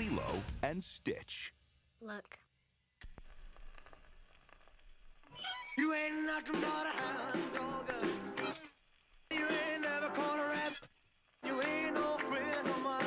Lilo and Stitch. Look. You ain't nothing but a hound dog. You ain't never caught a rat. You ain't no friend of mine.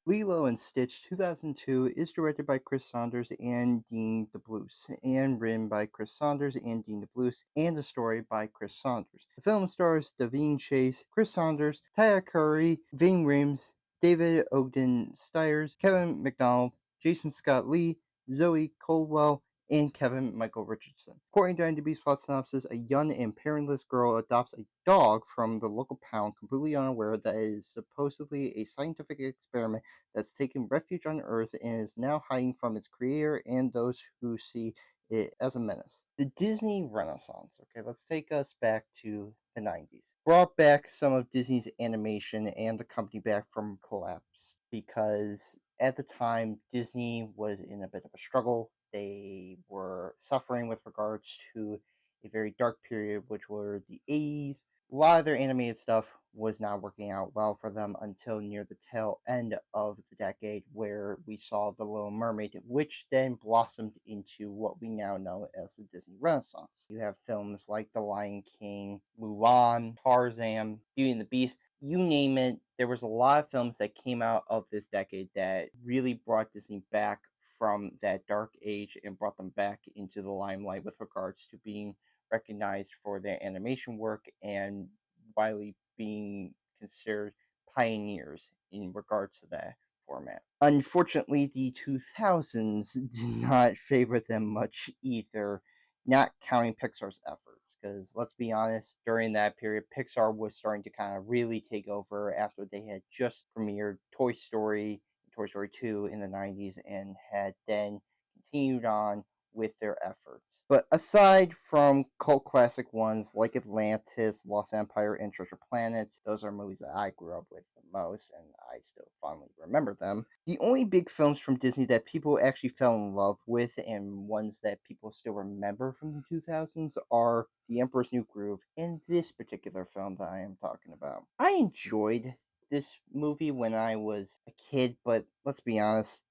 Lilo and Stitch 2002 is directed by Chris Saunders and Dean DeBlois, and written by Chris Saunders and Dean DeBlois, and a story by Chris Saunders. The film stars Daveigh Chase, Chris Saunders, Carrere, Ving, Rhames, David Ogden Stiers, Kevin McDonald, Jason Scott Lee, Zoe Caldwell, and Kevin Michael Richardson. According to IMDb's plot synopsis, a young and parentless girl adopts a dog from the local pound, completely unaware that it is supposedly a scientific experiment that's taken refuge on Earth and is now hiding from its creator and those who see it as a menace. The Disney Renaissance, let's take us back to the 90s. Brought back some of Disney's animation and the company back from collapse because at the time Disney was in a bit of a struggle. They were suffering with regards to a very dark period, which were the 80s. A lot of their animated stuff was not working out well for them until near the tail end of the decade, where we saw The Little Mermaid, which then blossomed into what we now know as the Disney Renaissance. You have films like The Lion King, Mulan, Tarzan, Beauty and the Beast, you name it. There was a lot of films that came out of this decade that really brought Disney back from that dark age and brought them back into the limelight with regards to being recognized for their animation work and widely being considered pioneers in regards to that format. Unfortunately, the 2000s did not favor them much either, not counting Pixar's efforts, because let's be honest, during that period, Pixar was starting to kind of really take over after they had just premiered Toy Story 2 in the 90s and had then continued on with their efforts. But aside from cult classic ones like Atlantis, Lost Empire, and Treasure Planet, those are movies that I grew up with the most and I still fondly remember them. The only big films from Disney that people actually fell in love with and ones that people still remember from the 2000s are The Emperor's New Groove and this particular film that I am talking about. I enjoyed this movie when I was a kid, but let's be honest,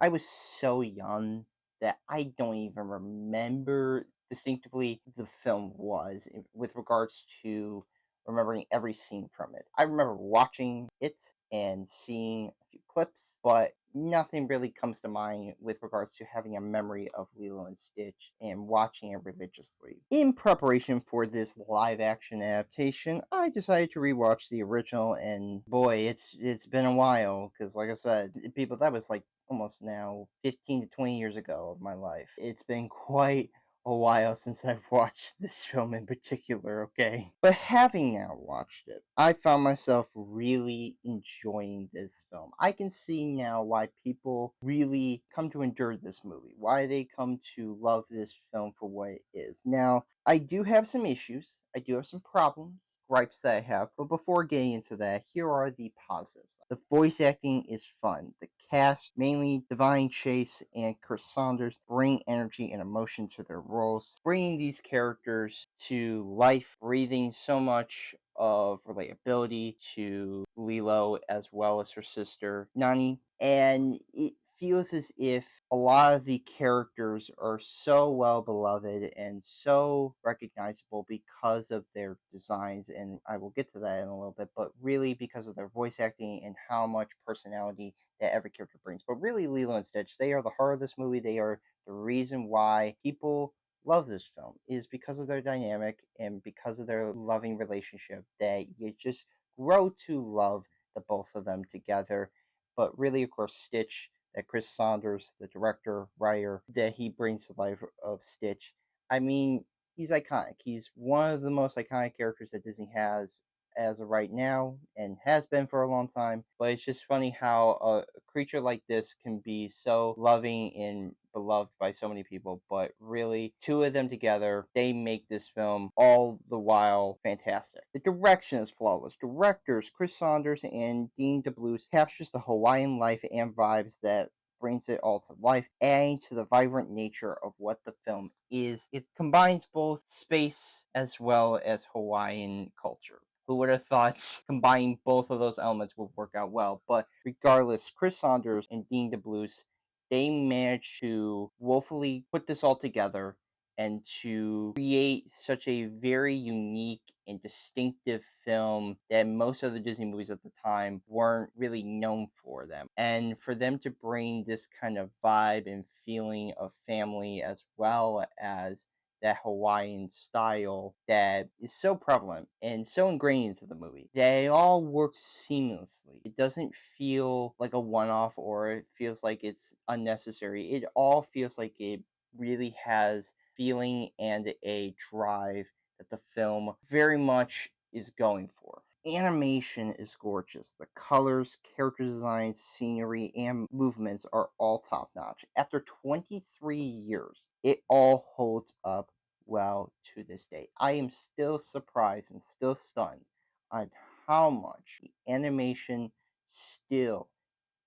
I was so young that I don't even remember distinctively the film was with regards to remembering every scene from it. I remember watching it and seeing a few clips, but nothing really comes to mind with regards to having a memory of Lilo and Stitch and watching it religiously. In preparation for this live action adaptation, I decided to rewatch the original, and boy, it's been a while, because like I said, people, that was like almost now 15 to 20 years ago of my life. It's been quite a while since I've watched this film in particular, okay? But having now watched it, I found myself really enjoying this film. I can see now why people really come to endure this movie, why they come to love this film for what it is. Now, I do have some issues, I do have some problems, gripes that I have, but before getting into that, here are the positives. The voice acting is fun. The cast, mainly Daveigh Chase and Chris Saunders, bring energy and emotion to their roles, bringing these characters to life, breathing so much of relatability to Lilo as well as her sister Nani, and it feels as if a lot of the characters are so well beloved and so recognizable because of their designs, and I will get to that in a little bit, but really because of their voice acting and how much personality that every character brings. But really, Lilo and Stitch, they are the heart of this movie. They are the reason why people love this film, is because of their dynamic and because of their loving relationship that you just grow to love the both of them together. But really, of course, Stitch, that Chris Saunders, the director, writer, that he brings to life of Stitch. I mean, he's iconic. He's one of the most iconic characters that Disney has as of right now and has been for a long time. But it's just funny how a creature like this can be so loving and beloved by so many people, but really, two of them together, they make this film all the while fantastic. The direction is flawless. Directors Chris Saunders and Dean DeBlois captures the Hawaiian life and vibes that brings it all to life, adding to the vibrant nature of what the film is. It combines both space as well as Hawaiian culture. Who would have thought combining both of those elements would work out well? But regardless, Chris Saunders and Dean DeBlois, they managed to woefully put this all together and to create such a very unique and distinctive film that most other Disney movies at the time weren't really known for them. And for them to bring this kind of vibe and feeling of family as well as that Hawaiian style that is so prevalent and so ingrained into the movie. They all work seamlessly. It doesn't feel like a one off or it feels like it's unnecessary. It all feels like it really has feeling and a drive that the film very much is going for. Animation is gorgeous. The colors, character designs, scenery, and movements are all top notch. After 23 years, it all holds up well to this day. I am still surprised and still stunned on how much the animation still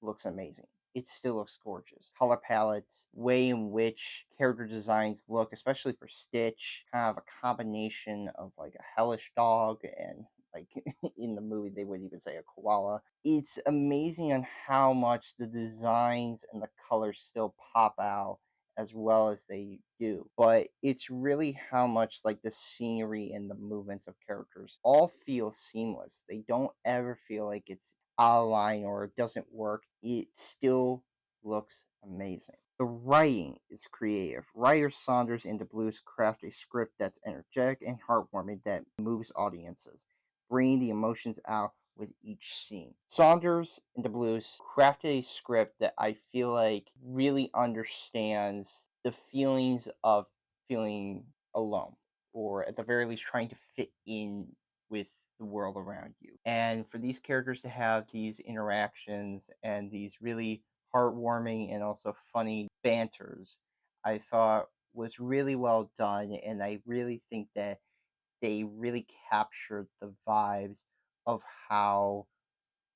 looks amazing. It still looks gorgeous. Color palettes, way in which character designs look, especially for Stitch, kind of a combination of like a hellish dog and like in the movie they would even say a koala. It's amazing on how much the designs and the colors still pop out as well as they do. But it's really how much like the scenery and the movements of characters all feel seamless. They don't ever feel like it's out of line or it doesn't work. It still looks amazing. The writing is creative. Writer Saunders and DeBlois craft a script that's energetic and heartwarming that moves audiences, bringing the emotions out with each scene. Saunders and DeBlois crafted a script that I feel like really understands the feelings of feeling alone, or at the very least trying to fit in with the world around you. And for these characters to have these interactions and these really heartwarming and also funny banters, I thought was really well done. And I really think that they really captured the vibes of how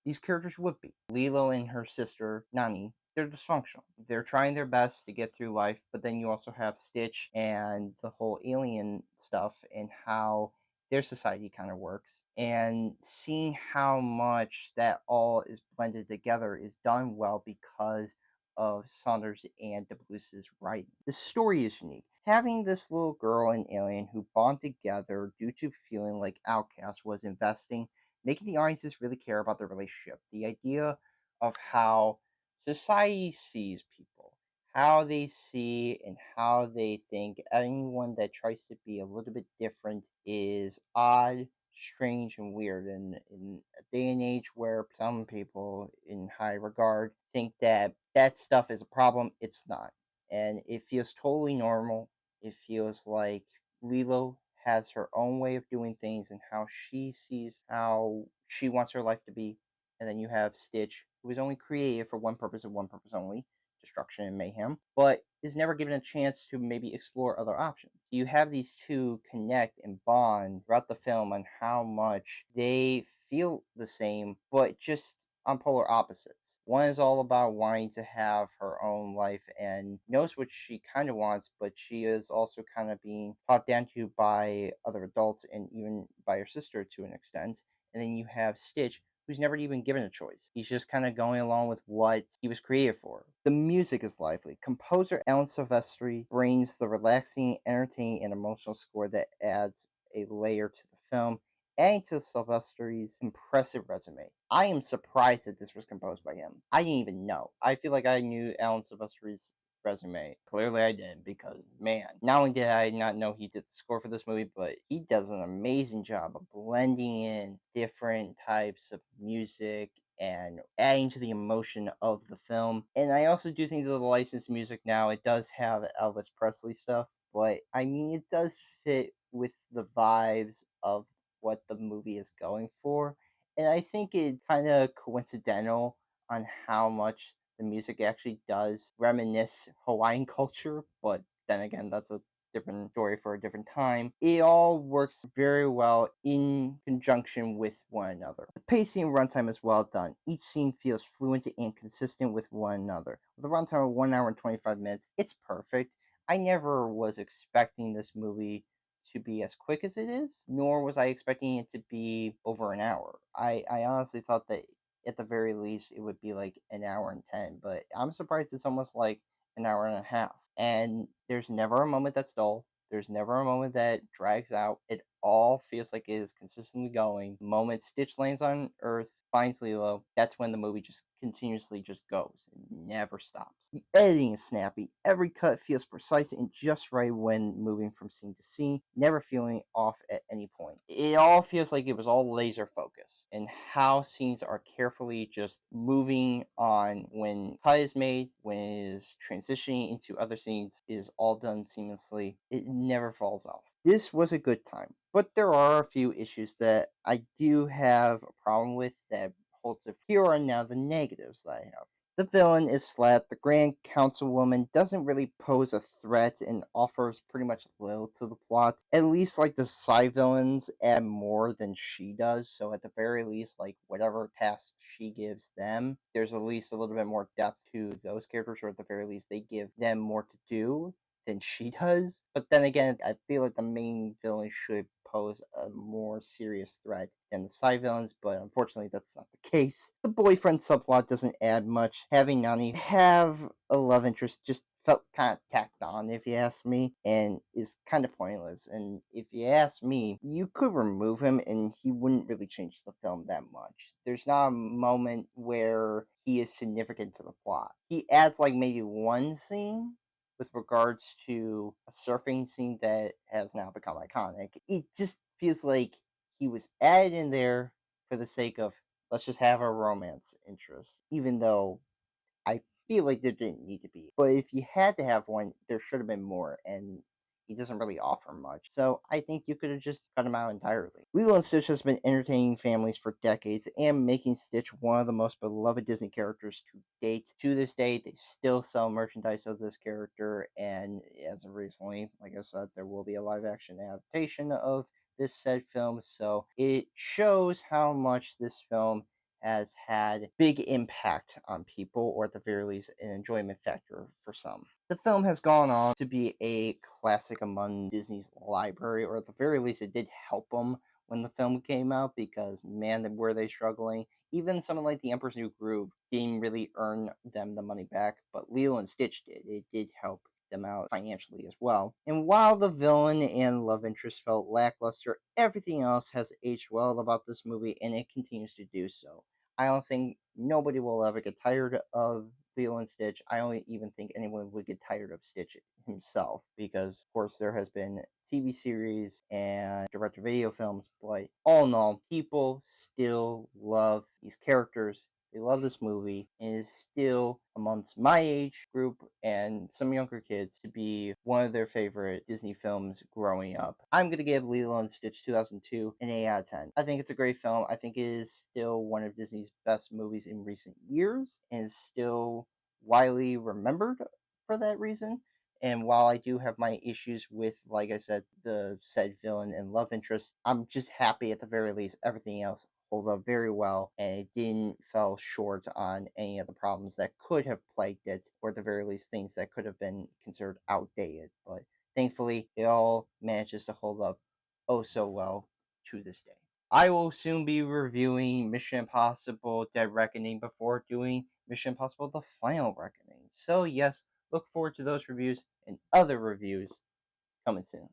these characters would be. Lilo and her sister, Nani, they're dysfunctional. They're trying their best to get through life, but then you also have Stitch and the whole alien stuff and how their society kind of works. And seeing how much that all is blended together is done well because of Saunders and DeBlois' writing. The story is unique. Having this little girl and alien who bond together due to feeling like outcasts was investing, making the audiences really care about their relationship. The idea of how society sees people, how they see and how they think anyone that tries to be a little bit different is odd, strange, and weird. And in a day and age where some people in high regard think that that stuff is a problem, it's not. And it feels totally normal. It feels like Lilo has her own way of doing things and how she sees how she wants her life to be. And then you have Stitch, who is only created for one purpose and one purpose only, destruction and mayhem, but is never given a chance to maybe explore other options. You have these two connect and bond throughout the film on how much they feel the same, but just on polar opposites. One is all about wanting to have her own life and knows what she kind of wants, but she is also kind of being talked down to by other adults and even by her sister to an extent. And then you have Stitch, who's never even given a choice. He's just kind of going along with what he was created for. The music is lively. Composer Alan Silvestri brings the relaxing, entertaining, and emotional score that adds a layer to the film, adding to Silvestri's impressive resume. I am surprised that this was composed by him. I didn't even know. I feel like I knew Alan Silvestri's resume. Clearly I didn't, because man, not only did I not know he did the score for this movie, but he does an amazing job of blending in different types of music and adding to the emotion of the film. And I also do think that the licensed music now, it does have Elvis Presley stuff, but I mean, it does fit with the vibes of what the movie is going for. And I think it kind of coincidental on how much the music actually does reminisce Hawaiian culture, but then again, that's a different story for a different time. It all works very well in conjunction with one another. The pacing and runtime is well done. Each scene feels fluent and consistent with one another. With a runtime of 1 hour and 25 minutes, it's perfect. I never was expecting this movie to be as quick as it is, nor was I expecting it to be over an hour. I honestly thought that at the very least it would be like an hour and 10, but I'm surprised it's almost like an hour and a half. And there's never a moment that's dull. There's never a moment that drags out. It all feels like it is consistently going. The moment Stitch lands on Earth, finds Lilo, that's when the movie just continuously just goes and never stops. The editing is snappy. Every cut feels precise and just right when moving from scene to scene, never feeling off at any point. It all feels like it was all laser focused, and how scenes are carefully just moving on when cut is made, when it is transitioning into other scenes, it is all done seamlessly. It never falls off. This was a good time, but there are a few issues that I do have a problem with that holds it. Here are now the negatives that I have. The villain is flat. The Grand Councilwoman doesn't really pose a threat and offers pretty much little to the plot. At least, like, the side villains add more than she does. So, at the very least, like, whatever task she gives them, there's at least a little bit more depth to those characters, or at the very least, they give them more to do than she does. But then again, I feel like the main villain should pose a more serious threat than the side villains, but unfortunately that's not the case. The boyfriend subplot doesn't add much. Having Nani have a love interest just felt kind of tacked on, if you ask me, and is kind of pointless. And if you ask me, you could remove him and he wouldn't really change the film that much. There's not a moment where he is significant to the plot. He adds like maybe one scene with regards to a surfing scene that has now become iconic. It just feels like he was added in there for the sake of, let's just have a romance interest, even though I feel like there didn't need to be. But if you had to have one, there should have been more, and he doesn't really offer much. So I think you could have just cut him out entirely. Lilo and Stitch has been entertaining families for decades and making Stitch one of the most beloved Disney characters to date. To this day, they still sell merchandise of this character, and as of recently, like I said, there will be a live action adaptation of this said film. So it shows how much this film has had big impact on people, or at the very least an enjoyment factor for some. The film has gone on to be a classic among Disney's library, or at the very least it did help them when the film came out, because man, were they struggling. Even something like The Emperor's New Groove didn't really earn them the money back, but Lilo and Stitch did. It did help them out financially as well. And while the villain and love interest felt lackluster, everything else has aged well about this movie, and it continues to do so. I don't think nobody will ever get tired of Lilo and Stitch. I don't even think anyone would get tired of Stitch himself, because of course there has been TV series and direct-to-video films, but all in all, people still love these characters. They love this movie, and is still amongst my age group and some younger kids to be one of their favorite Disney films growing up. I'm going to give Lilo and Stitch 2002 an 8 out of 10. I think it's a great film. I think it is still one of Disney's best movies in recent years, and is still widely remembered for that reason. And while I do have my issues with, like I said, the said villain and love interest, I'm just happy at the very least everything else hold up very well, and it didn't fall short on any of the problems that could have plagued it, or at the very least things that could have been considered outdated. But thankfully, it all manages to hold up oh so well to this day. I will soon be reviewing Mission Impossible Dead Reckoning before doing Mission Impossible The Final Reckoning. So yes, look forward to those reviews and other reviews coming soon.